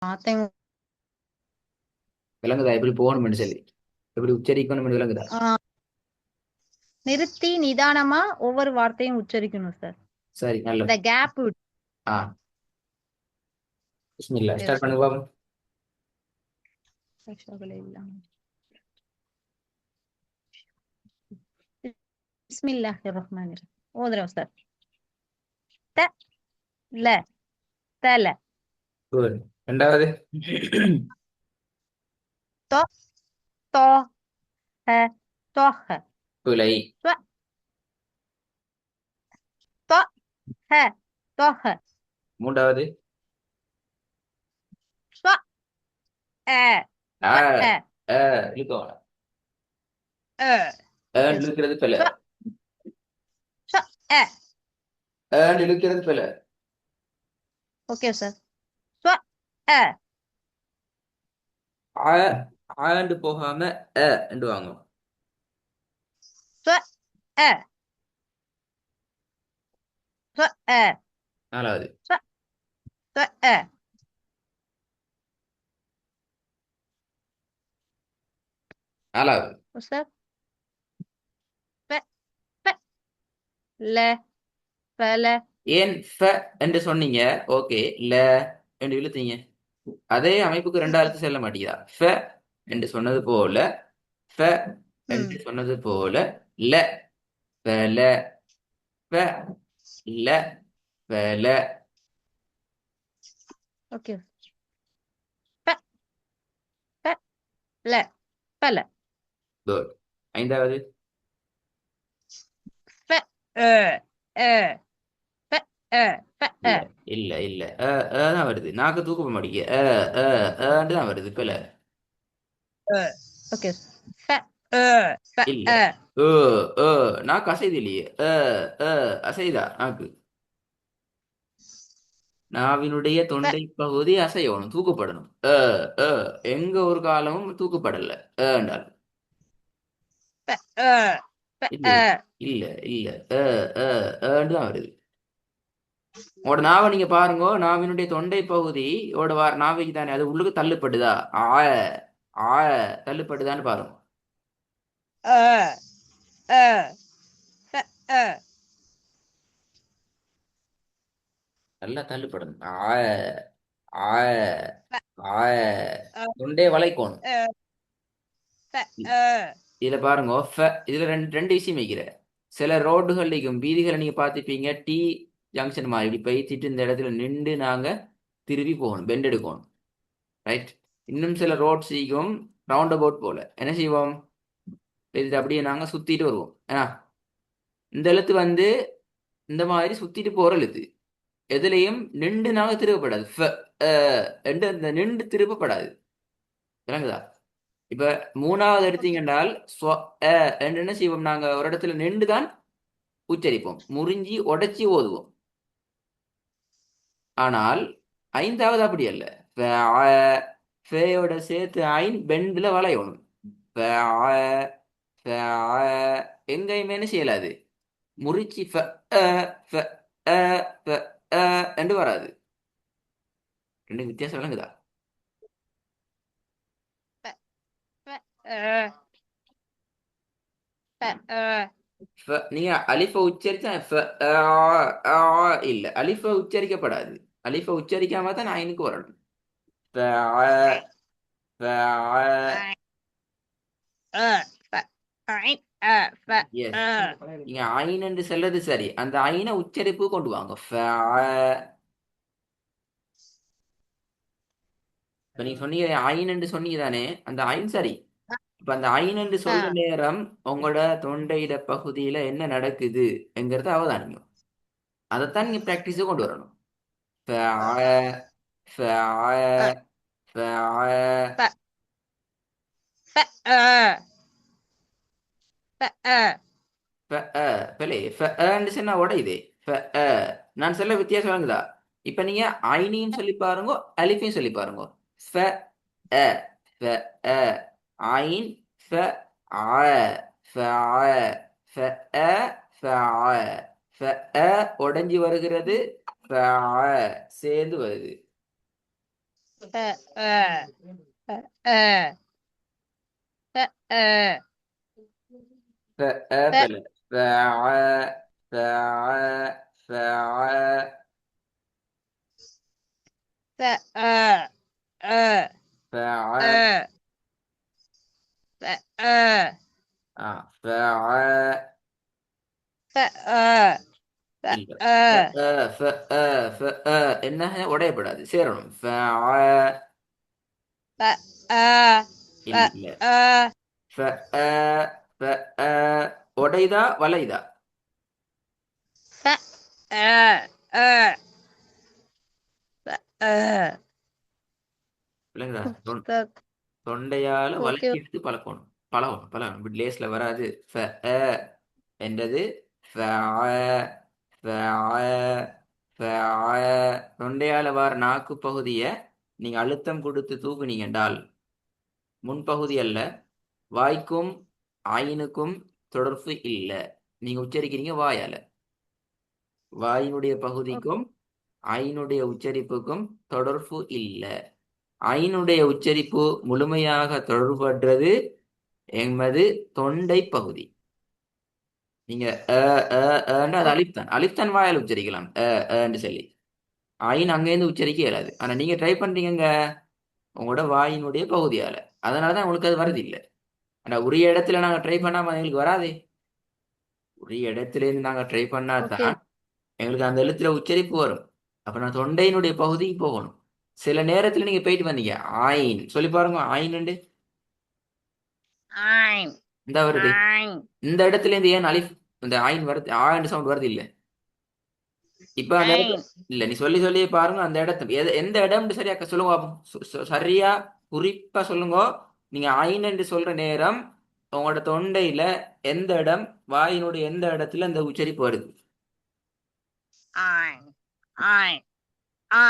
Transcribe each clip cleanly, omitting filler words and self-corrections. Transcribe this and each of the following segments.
வார்த்தையும் விளங்குதா எப்படி போகணும்னு சொல்லி எப்படி உச்சரிக்கணும்னு விளங்குதா? நிறுத்தி நிதானமா ஒவ்வொரு வார்த்தையும் உச்சரிக்கணும் சார். சரி நல்ல. இந்த கேப் ஆ பிஸ்மில்லா ஸ்டார்ட் பண்ணுங்க பாப்போம். பிஸ்மில்லாஹிர் ரஹ்மானிர் ரஹீம். ஓதுறோம் சார். த ல தல. குட். ரெண்டாவது தொ தோ ஹ தொஹ. பிழை. தொ தொ ஹ தொஹ. மூன்றாவது தொ அ ஆ தொ அ இழுக்கணும். அ. Okay sir. இழுக்கிறது பிழை. தொ தொ அ. இழுக்கிறது பிழை. Okay sir. தொ அ. ஆ ஆண்டு போகாம என்று வாங்கும். தொ அ தொ அ நாலாவது தொ தொ அ. நாலாவது சார். ப ப ல பல. ஏன் ஃப என்று சொன்னீங்க? ஓகே. ல என்று இழுத்தீங்க. அதே அமைப்புக்கு ரெண்டாவது செல்ல மாட்டேங்குதா? ஃப என்று சொன்னது போல ஃப என்று சொன்னது போல ல பல ஃப ல பல. ஓகே. ப ப ல பல. குட். ஐந்தாவது ப அ அ ப அ ப அ. இல்ல இல்ல இல்ல தான் வருது. நாக்கு தூக்க மாட்டேங்க. தான் வருது பில. ஓகே. ப அ ப இல்ல அ. ஏ நாக்கு அசைது இல்லையே. அசைதா நாக்கு? நாவினுடைய தொண்டை பகுதி அசையணும், தூக்கப்படணும். அ எங்க ஒரு காலமும் தூக்கப்படல என்றால். ப அ ப இல்ல அ. இல்ல இல்ல தான் வருது. உங்களோட நாவை நீங்க பாருங்க. நாவினுடைய தொண்டை பகுதி ஓட நாவைக்கு தானே அது உள்ளுக்கு தள்ளுப்படுதா? ஆ ஆ தள்ளுப்படுதான்னு பாருங்க. அ அ ப அ. நல்லா தள்ளுப்படணும். ஆ ஆ ப ஆ அ தொண்டே வளைக்கணும். அ ப அ. இதுல பாருங்க இதுல ரெண்டு ரெண்டு விஷயம் வைக்கிற. சில ரோடுகள்லையும் வீதிகளை நீங்க பார்த்துப்பீங்க. டி ஜங்ஷன் மாதிரி இப்படி பேசிட்டு இந்த இடத்துல நின்று நாங்க திரும்பி போகணும், பெண்ட் எடுக்கணும். ரைட். இன்னும் சில ரோட்ஸையும் ரவுண்ட் அபவுட் போல என்ன செய்வோம்? இது அப்படியே நாங்க சுத்திட்டு வருவோம். ஏன்னா இந்த எழுத்து வந்து இந்த மாதிரி சுத்திட்டு போற எழுத்து. எதுலையும் நின்று நாங்க திருப்பப்படாது. இந்த நின்று திருப்பப்படாது. விளங்குதா? இப்ப மூணாவது ஓகே. எடுத்தீங்கன்றால் என்ன செய்வோம்? நாங்க ஒரு இடத்துல நின்று தான் உச்சரிப்போம், முறிஞ்சி உடைச்சி ஓதுவோம். ஆனால் ஐந்தாவது அப்படி அல்ல. ஃப, ஆ, ஃபேயோட சேர்த்து ஐன் பெண்ட்ல வளையணும். ஃப, ஆ, ஃப, ஆ, எங்கேயுமே என்ன செய்யலாது, முறிச்சி அ, ஃப, அ, ஃப, அ என்று வராது. ரெண்டு வித்தியாசம் விளங்குதா? ப ப அ ப அ. நீங்க அலிஃப உச்சரிச்சா இல்ல, அலிஃப உச்சரிக்கப்படாது. அலிஃப உச்சரிக்காம தான் ஐனுக்கு வரணும். ஃப, ஆ, ஐ ஃப, ஆ. ஐ அ ப ஐன் அ ப எஸ். அ. நீங்க ஐன் என்று செல்லது சரி, அந்த ஐனை உச்சரிப்பு கொண்டு வாங்க. இப்ப நீங்க சொன்னீங்க ஐன் என்று சொன்னீங்க தானே, அந்த ஐன் சரி. இப்ப அந்த ஐன் என்று சொல்ற அ. நேரம் உங்களோட தொண்டையிட பகுதியில என்ன நடக்குது என்கிறத அவதானிங்க. அதைத்தான் நீங்க பிராக்டிஸ கொண்டு வரணும். ஃப, ஆ, ஃப, ஆ, அ ஃப, ஆ. ப ப அ ப அ. பிள்ளை ஃபன்னு சொன்னா உடையுதே. ஃப நான் சொல்ல வித்தியாசம் வாங்குதா? இப்ப நீங்க ஐனியும் சொல்லி பாருங்க, அலிஃபையும் சொல்லி பாருங்க. ஃப அ ஃப அ ஐன் ஃப ஆ ஃப ஆ ஃப அ ஃப ஆ ஃப அ உடைஞ்சி வருகிறது. ஃப ஆ சேர்ந்து வருது. அ அ அ ஃப அ அ பிள்ளை ஃப அ ஃப அ ஃப அ அ அ ஃப அ அ அ ஆ ஃப அ அ இல்ல ஃப அ அ ஃப அ ஃப அ என்ன உடையப்படாது சேரணும் ஃப அ அ இல்ல இல்ல அ ஃப அ ஃப அ உடையுதா வளையுதா அ அ அ இல்லைங்களா புஸ்தக் தொண்டையால ஓகே வளைச்சி எடுத்து பழக்கணும் பழகணும் பழகணும் இப்படி லேஸ்ல வராது ஃப அ என்றது ஃப அ ஃப அ ஃப அ தொண்டையால வர நாக்கு பகுதியை நீங்க அழுத்தம் கொடுத்து தூக்குனீங்க என்றால் முன்பகுதி அல்ல வாய்க்கும் ஆயினுக்கும் தொடர்பு இல்லை நீங்க உச்சரிக்கிறீங்க வாயால வாயினுடைய ஓகே பகுதிக்கும் ஐனுடைய உச்சரிப்புக்கும் தொடர்பு இல்லை ஐனுடைய உச்சரிப்பு முழுமையாக தொடர்புபடுறது எமது தொண்டை பகுதி நீங்க அ அ அன்னு அது அலிப்தான் அலிப்தான் வாயால் உச்சரிக்கலாம் அன்னு சொல்லி ஐன் அங்கேருந்து உச்சரிக்க இயலாது ஆனா நீங்க ட்ரை பண்றீங்க உங்களோட வாயினுடைய பகுதியால அதனாலதான் உங்களுக்கு அது வருது இல்லை ஆனா உரிய இடத்துல நாங்க ட்ரை பண்ணாம எங்களுக்கு வராதே உரிய இடத்துல இருந்து நாங்க ட்ரை ஓகே பண்ணாதான் எங்களுக்கு அந்த எழுத்துல உச்சரிப்பு வரும் அப்ப நான் தொண்டையினுடைய பகுதிக்கு போகணும் சில நேரத்துல நீங்க போயிட்டு வந்தீங்க ஆயின் சொல்லி பாருங்க ஆயின்னு ஐன் இந்த வருது ஐன் இந்த இடத்துல இருந்து ஏன் அலிஃப் இந்த ஆயின் வருது ஆயின் சவுண்ட் வருது இல்ல இப்ப அந்த இடத்துல ஐன் இல்ல நீ சொல்லி சொல்லியே பாருங்க அந்த இடத்துல எந்த இடம்னு சரியா சொல்லுங்க பாப்போம். சரியா குறிப்பா சொல்லுங்க நீங்க ஆயின் என்று சொல்ற நேரம் உங்களோட தொண்டையில எந்த இடம் வாயினுடைய எந்த இடத்துல அந்த உச்சரிப்பு வருது ஐன் ஐன்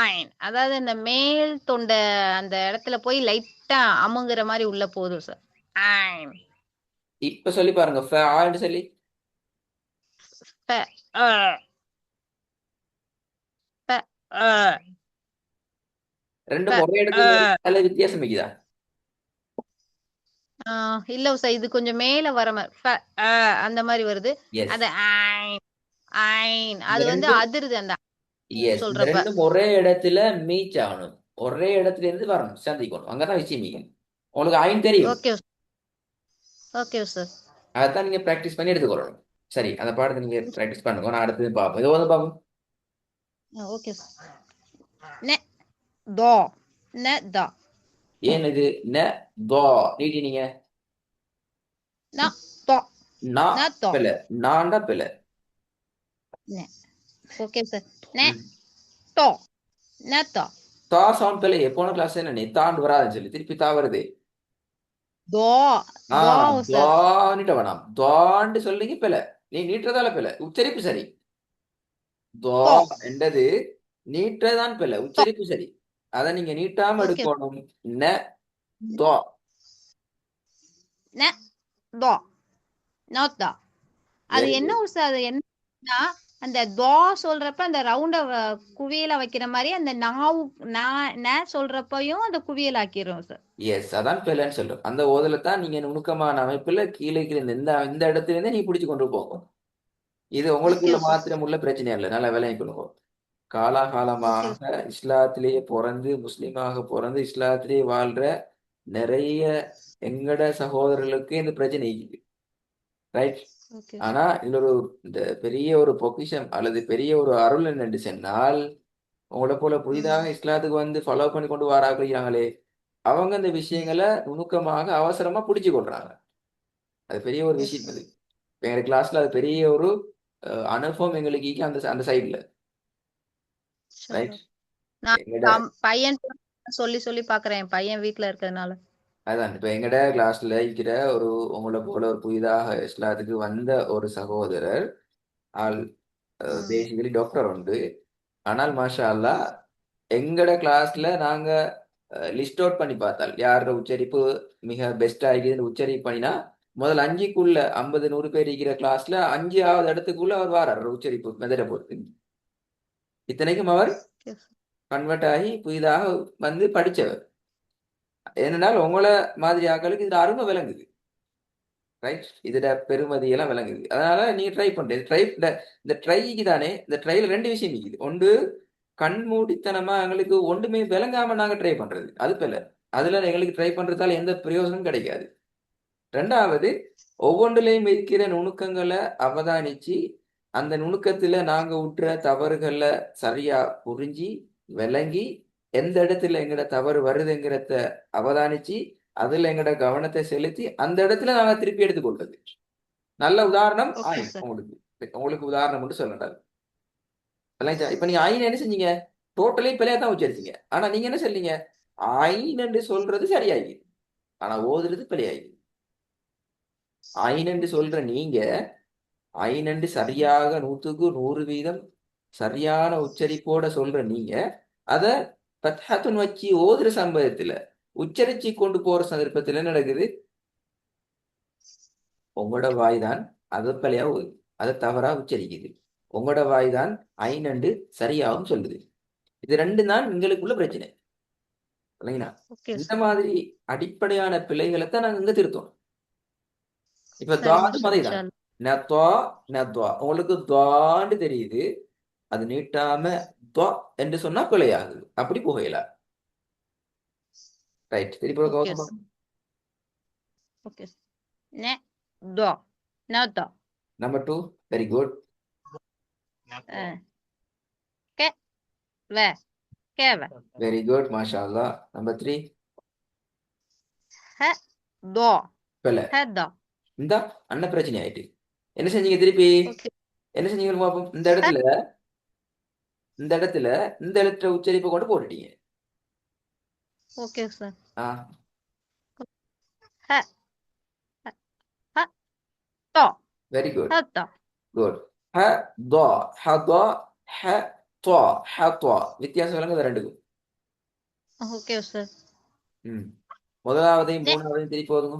ஐன் அதாவது இந்த மேல் தொண்டை அந்த இடத்துல போய் லைட்டா அமுங்குற மாதிரி உள்ள போதும் சார் ஐன் இப்ப சொல்லி பாருங்க ஆன்னு சொல்லி ப அ ப அ ப ரெண்டும் ஒரே அ இடத்துல நல்ல வித்தியாசம் இருக்குதா இல்ல சார் இது கொஞ்சம் மேல வர மாதிரி ப அ அந்த மாதிரி வருது எஸ் அது ஐன் ஐன் இந்த அது வந்து ரெண்டும் அதிருது அந்த எஸ் இந்த சொல்றப்ப ரெண்டும் ஒரே இடத்துல மீச் ஆகணும் ஒரே இடத்துல இருந்து வரணும் சந்திக்கணும் அங்கதான் விஷயம் நீங்க உங்களுக்கு ஆயின் தெரியும் ஓகே ஓகே சார் அதான் நீங்க பிராக்டிஸ் பண்ணி எடுத்துக்கொள்ளணும் சரி அந்த பாடத்தை நீங்க பிராக்டிஸ் பண்ணுங்க நான் அடுத்தது பார்ப்போம் இது வந்து பார்ப்போம் ஓகே சார் நெ தோ நெ தா ஏன் இது ந தோ நீட்டினீங்க ந தோ நான் ந தோ பிள்ளை நான்டா பிள்ளை நெ ஓகே சார் நெ ம். தோ நெ தோ தா சவுண்ட் பிள்ளை போன கிளாஸ் என்ன நீ தாண்டு வராதுன்னு சொல்லி திருப்பி தா வருது தோ ஆ தோ சார் துவான்னுட்டு வேணாம் துவான்னு சொல்லிங்க பிள்ளை நீ நீட்டுறதால பிள்ளை உச்சரிப்பு சரி துவா தோ என்றது நீட்டதான் பிள்ளை தோ உச்சரிப்பு சரி அதை நீங்க நீட்டாம ஓகே எடுக்கணும் ந துவா நெ தோ நாட் தா அது வெரி என்ன குட் ஒரு சார் அது என்னன்னா அந்த தோ சொல்றப்ப அந்த ரவுண்ட குவியலா வைக்கிற மாதிரி அந்த நாவு ந சொல்றப்பையும் அந்த குவியல் ஆக்கிரும் சார் எஸ் அதான் பிள்ளைன்னு சொல்றோம் அந்த ஓதுல தான் நீங்க நுணுக்கமான அமைப்புல கீழே கீழே இந்த இந்த இடத்துல இருந்தே நீ பிடிச்சு கொண்டு போகும் இது ஓகே உங்களுக்குள்ள சார் மாத்திரம் உள்ள பிரச்சனை இல்லை நல்லா விலையை கொள்ளுங்க ஓகே காலாகாலமாக இஸ்லாத்திலேயே பிறந்து முஸ்லீமாக பிறந்து இஸ்லாத்திலேயே வாழ்ற நிறைய எங்கட சகோதரர்களுக்கு இந்த பிரச்சனை இருக்குது ரைட் ஓகே ஆனா இதுல ஒரு இந்த பெரிய ஒரு பொக்கிஷம் அல்லது பெரிய ஒரு அருள் என்னென்று சொன்னால் உங்களை போல ம் புதிதாக இஸ்லாத்துக்கு வந்து ஃபாலோ பண்ணி கொண்டு வராங்களே அவங்க இந்த விஷயங்களை நுணுக்கமாக அவசரமா புடிச்சு கொள்றாங்க அது பெரிய ஒரு எஸ் விஷயம் அது எங்க கிளாஸ்ல அது பெரிய ஒரு அனுபவம் எங்களுக்கு இருக்கு அந்த அந்த சைட்ல ரைட் நான் எங்கட பையன் சொல்லி சொல்லி பாக்குறேன் என் பையன் வீட்ல இருக்கிறதுனால அதான் இப்ப எங்கட கிளாஸ்ல இருக்கிற ஒரு உங்களை போல ஒரு புதிதாக இஸ்லாத்துக்கு வந்த ஒரு சகோதரர் ஆள் ம் பேசிக்கலி டாக்டர் உண்டு ஆனால் மாஷா அல்லாஹ் எங்கட கிளாஸ்ல நாங்க லிஸ்ட் அவுட் பண்ணி பார்த்தால் யாரோட உச்சரிப்பு மிக பெஸ்டா இருக்குதுன்னு உச்சரிப்பு பண்ணினா முதல் அஞ்சுக்குள்ள 50 100 பேர் இருக்கிற கிளாஸ்ல 5வது இடத்துக்குள்ள அவர் வாரார் உச்சரிப்பு மெதட பொறுத்து இத்தனைக்கும் அவர் Yes. கன்வெர்ட் ஆகி புதிதாக வந்து படிச்சவர். ஏனென்றால் உங்களை மாதிரி ஆட்களுக்கு இதுல அருமை விளங்குது. ரைட், இதுல பெருமதி எல்லாம் விளங்குது. அதனால நீங்க ட்ரை பண்றது ட்ரை இந்த ட்ரைக்கு தானே, இந்த ட்ரைல ரெண்டு விஷயம் இருக்குது. ஒன்று, கண்மூடித்தனமா எங்களுக்கு ஒன்றுமே விளங்காம நாங்க ட்ரை பண்றது, அது பிள்ளை. அதுல எங்களுக்கு ட்ரை பண்றதால எந்த பிரயோஜனமும் கிடைக்காது. ரெண்டாவது, ஒவ்வொன்றிலையும் இருக்கிற நுணுக்கங்களை அவதானிச்சு அந்த நுணுக்கத்துல நாங்க விட்டுற தவறுகளை சரியா புரிஞ்சு விளங்கி எந்த இடத்துல எங்கட தவறு வருதுங்கிறத அவதானிச்சு அதுல எங்கட கவனத்தை செலுத்தி அந்த இடத்துல நாங்க திருப்பி எடுத்துக்கொள்றது. நல்ல உதாரணம் ஓகே ஆயின். சார். உங்களுக்கு உங்களுக்கு உதாரணம் மட்டும் சொல்லணும். இப்ப நீங்க ஆயின் என்ன செஞ்சீங்க? டோட்டலி பிழையா தான் உச்சரிச்சீங்க. ஆனா நீங்க என்ன சொல்றீங்க? ஆயின் என்று சொல்றது சரியாகி, ஆனா ஓதுறது பிழையாகி. ஆயின் என்று சொல்ற நீங்க ஐநண்டு சரியாக 100% சரியான உச்சரிப்போட சொல்ற நீங்க அத பத்ஹத்துன் வச்சு ஓதுற சம்பவத்துல உச்சரிச்சு கொண்டு போற சந்தர்ப்பத்துல என்ன நடக்குது? உங்களோட வாய் தான் அதை பிழையா ஓதுது, அதை தவறா உச்சரிக்குது. உங்களோட வாய் தான் ஐநண்டு சரியாகவும் சொல்லுது. இது ரெண்டு தான் எங்களுக்குள்ள பிரச்சனை, இல்லைங்களா? ஓகே இந்த சார். மாதிரி அடிப்படையான பிழைகளை தான் நாங்க இங்க திருத்தோம். இப்ப சரிங்க துவாது சார். மதை இன்ஷா தான். அல்லாஹ். நத்வா நத்வா உங்களுக்கு துவாண்டு தெரியுது, அது நீட்டாம துவா என்று சொன்னா பிழையாகுது. அப்படி புகையில. ரைட், திருப்பி ஒரு okay Gautam sir. Okay sir. நெ தோ ந தோ. நம்பர் 2. Very good. கெ வெ கேவ. வெரி குட், மாஷா அல்லாஹ். நம்பர் 3. ஹ தோ பிழை. ஹ தோ. இந்த அண்ணன் பிரச்சனை ஆயிட்டு என்ன செஞ்சீங்க திருப்பி? ஓகே. என்ன செஞ்சீங்க பாப்போம்? இந்த ஹ இடத்துல இந்த இடத்துல இந்த எழுத்த உச்சரிப்பை கொண்டு போட்டுட்டீங்க. Okay sir. ஆ, ஹ ஹ ஹ தோ வெரி குட். ஹ தோ. குட். ஹ துவா ஹ துவா ஹ துவா ஹ துவா. வித்தியாசம் விளங்குது ரெண்டுக்கும். Okay sir. ம், முதலாவதையும் நெ மூணாவதையும் திருப்பி போதுங்க.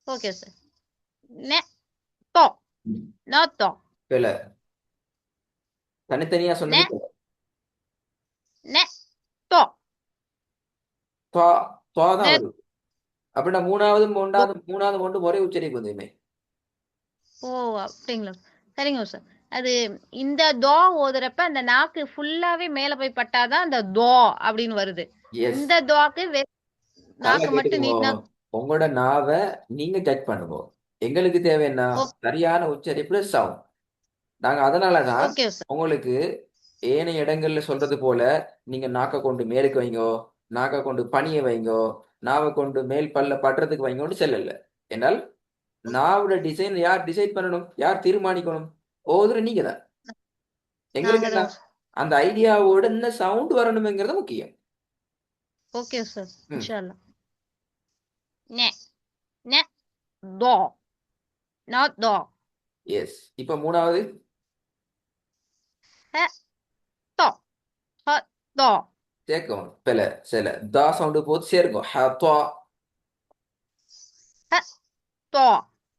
Okay sir. நெ தோ ம், ந தோ. பிழை. தனித்தனியா நெ சொன்னது பிழை. நெ தோ துவா துவா தான் நெ. வருது. அப்படின்னா மூணாவது கொண்டு ஒரே உச்சரிப்பு வந்துமே. ஓ அப்படிங்களா? சரிங்க சார். அது இந்த தோ ஓதுறப்ப அந்த நாக்கு ஃபுல்லாவே மேல போய் பட்டாதான் அந்த தோ அப்படின்னு வருது. எஸ், இந்த தோக்கு நல்லா நாக்கு மட்டும் கேட்டுக்கோ. நீட்டினா. உங்களோட நாவை நீங்க ஜட்ஜ் பண்ணுங்க. எங்களுக்கு தேவை என்ன? சரியான உச்சரிப்பு, சவுண்ட். நாங்க அதனாலதான் ஓகே சார். உங்களுக்கு ஏனைய இடங்கள்ல சொல்றது போல நீங்க நாக்க கொண்டு மேலுக்கு வைங்கோ, நாக்க கொண்டு பனிய வைங்கோ, நாவை கொண்டு மேல் பல்ல படுறதுக்கு வைங்கோன்னு செல்லல. என்னால் நாவோட டிசைன் யார் டிசைட் பண்ணணும்? யார் தீர்மானிக்கணும்? ஓதுற நீங்க தான். எங்களுக்கு நாங்க என்ன? தான். அந்த ஐடியாவோட என்ன சவுண்ட் வரணுங்கிறது முக்கியம். Okay sir. ம், இன்ஷா அல்லாஹ். நெ நெ தோ நாட் தோ. எஸ். இப்ப மூணாவது. ஹ தோ ஹ தோ. சேர்க்கணும் பிள்ளை. சில தா சவுண்டு போது சேர்க்கும். ஹ துவா ஹ தோ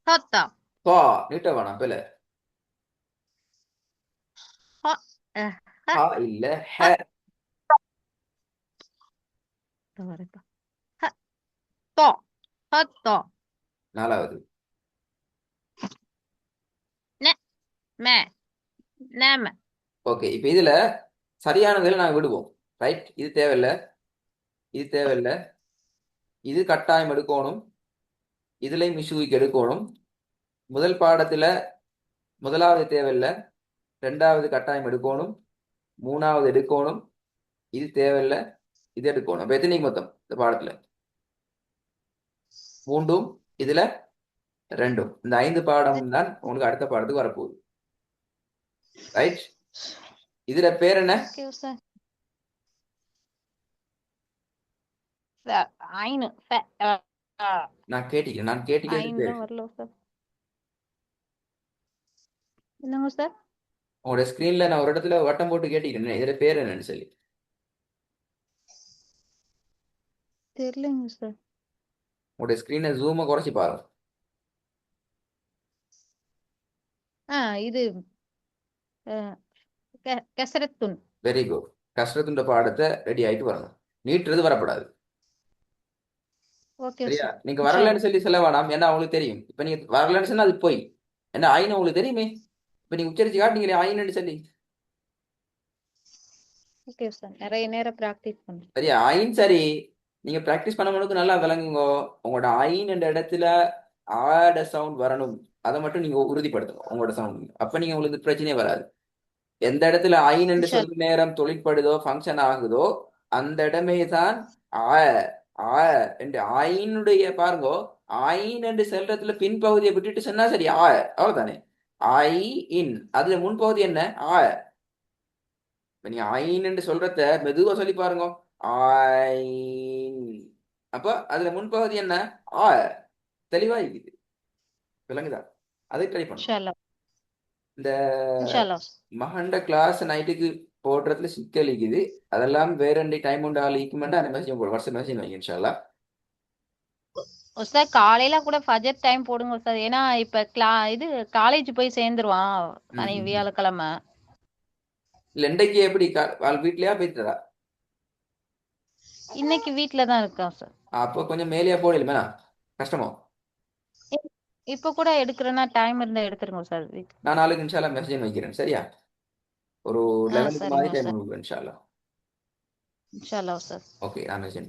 ஹ தோ. துவா நீட்ட வேணாம் பிள்ளை. ஹ அஹ், ஹ ஹா இல்ல, ஹ ஹ. தோ வரப்பா. ஹ தோ ஹ தோ. நாலாவது. நெ மே நேம. ஓகே, இப்ப இதுல சரியானதுல நாங்க விடுவோம். ரைட், இது தேவையில்ல, இது தேவையில்ல, இது கட்டாயம் எடுக்கணும், இதுலயும் மிஷுவிக்கு எடுக்கணும். முதல் பாடத்துல முதலாவது தேவையில்ல, ரெண்டாவது கட்டாயம் எடுக்கணும், மூணாவது எடுக்கணும், இது தேவையில்ல, இது எடுக்கணும். அப்ப எத்தனை மொத்தம் இந்த பாடத்துல? மூன்றும், இதுல ரெண்டும். இந்த 5 பாடம் தான் உங்களுக்கு அடுத்த பாடத்துக்கு வரப்போகுது. ரைட், இதுல பேர் என்ன? Okay sir. சார் ஐனு நான் கேட்டிக்கிறேன் ஐனு பேரு. தான் வரல சார். என்னங்க சார்? உங்களோட ஸ்கிரீன்ல நான் ஒரு இடத்துல வட்டம் போட்டு கேட்டிக்கிறேன், இதுல பேர் என்னன்னு சொல்லி. தெரியலங்க சார். உங்களுடைய ஸ்கிரீனை ஜூமை குறைச்சி பாருங்க. இது கெசரத்துன். Very good. கஷ்டத்துண்ட பாடத்தை ரெடி ஆயிட்டு வரணும். நீட்டுறது வரக்கூடாது. ஓகே சரியா? சார். நீங்க இன்ஷா வரலன்னு அல்லாஹ். சொல்லி சொல்ல வேணாம். ஏன்னா அவங்களுக்கு தெரியும். இப்ப நீங்க வரலன்னு சொன்னா அது போய் என்ன ஆயின்னு உங்களுக்கு தெரியுமே. இப்ப நீங்க உச்சரிச்சு காட்டுனீங்களே ஆயின்னு சொல்லி. Okay sir. நிறைய நேரம் பிராக்டிஸ் பண்ணுங்க. சரியா? ஐன் சரி. நீங்க பிராக்டிஸ் பண்ணும்போது நல்லா விளங்குங்க. உங்களோட ஐன் என்ற இடத்துல ஆட சவுண்ட் வரணும். அதை மட்டும் நீங்க உறுதிப்படுத்தணும் உங்களோட சவுண்ட். அப்ப நீங்க உங்களுக்கு பிரச்சனையே வராது. எந்த இடத்துல ஐன் என்று இன்ஷா சொல்ற நேரம் தொழிற்படுதோ ஃபங்க்ஷன் ஆகுதோ அந்த இடமே தான் ஆ ஆ என்று ஐனுடைய பாருங்கோ. ஐன் என்று செல்றதுல பின்பகுதியை விட்டுட்டு சொன்னா சரி அவ்வளவுதானே. ஐ இன் அதுல முன்பகுதி என்ன ஆ. இப்ப நீங்க ஐன் என்று சொல்றத மெதுவா சொல்லி பாருங்க. ஐன். அப்ப அதுல முன்பகுதி என்ன ஆ. தெளிவா இருக்குது. விளங்குதா? அதை ட்ரை பண்ணும். இன்ஷா அல்லாஹ். இந்த இன்ஷா அல்லாஹ். மகண்ட கிளாஸ் நைட்டுக்கு போடுறதுல சிக்கல் இருக்குது. அதெல்லாம் வேற ரெண்டு டைம் உண்டு ஆள் ஈக்குமெண்டா அந்த மெசேஜ் போடு வாட்ஸ்அப் மெசேஜ் வைங்க இன்ஷால்லா. சார் காலையில கூட ஃபஜர் டைம் போடுங்க சார். ஏன்னா இப்ப இது காலேஜ் போய் சேர்ந்துருவான் ம், சனி ம், ம். வியாழக்கிழமை. இல்ல இன்றைக்கு எப்படி ஆள் வீட்லயா போயிட்டுறா? இன்னைக்கு வீட்ல தான் இருக்கான் சார். அப்போ கொஞ்சம் மேலேயா போடலுமே கஷ்டமோ. இ- இப்ப கூட எடுக்கிறேன்னா டைம் இருந்தா எடுத்துருங்க சார். நான் நாளைக்கு இன்ஷால்லா மெசேஜ் வைக்கிறேன். சரியா? ஒரு 11க்கு மாதிரி சரிங்க டைம் சார். கொடுக்குறேன் இன்ஷால்லா. இன்ஷா அல்லாஹ் சார். ஓகே நான் மெசேஜ்